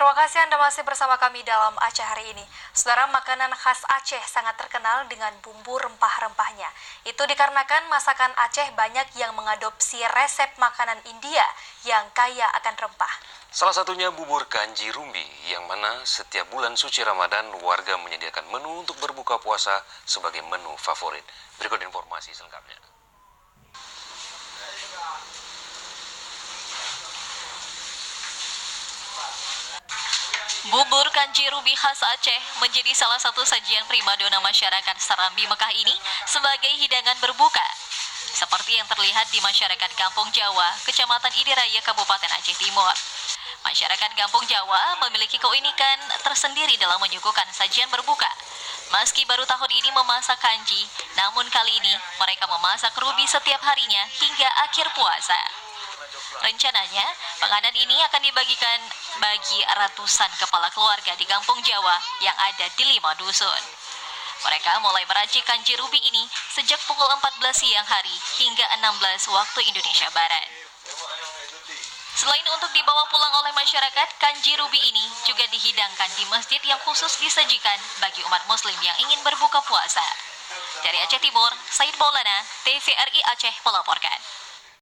Terima kasih Anda masih bersama kami dalam Aceh hari ini. Saudara, makanan khas Aceh sangat terkenal dengan bumbu rempah-rempahnya. Itu dikarenakan masakan Aceh banyak yang mengadopsi resep makanan India yang kaya akan rempah. Salah satunya bubur kanji rumbi, yang mana setiap bulan suci Ramadan warga menyediakan menu untuk berbuka puasa sebagai menu favorit. Berikut informasi selengkapnya. Bubur kanji rumbi khas Aceh menjadi salah satu sajian primadona masyarakat Serambi Mekah ini sebagai hidangan berbuka. Seperti yang terlihat di masyarakat Kampung Jawa, Kecamatan Idiraya, Kabupaten Aceh Timur. Masyarakat Kampung Jawa memiliki keunikan tersendiri dalam menyuguhkan sajian berbuka. Meski baru tahun ini memasak kanji, namun kali ini mereka memasak rubi setiap harinya hingga akhir puasa. Rencananya, penganan ini akan dibagikan bagi ratusan kepala keluarga di Kampung Jawa yang ada di 5 dusun. Mereka mulai meracik kanji rubi ini sejak pukul 14 siang hari hingga 16 waktu Indonesia Barat. Selain untuk dibawa pulang oleh masyarakat, kanji rubi ini juga dihidangkan di masjid yang khusus disajikan bagi umat muslim yang ingin berbuka puasa. Dari Aceh Timur, Said Maulana, TVRI Aceh melaporkan.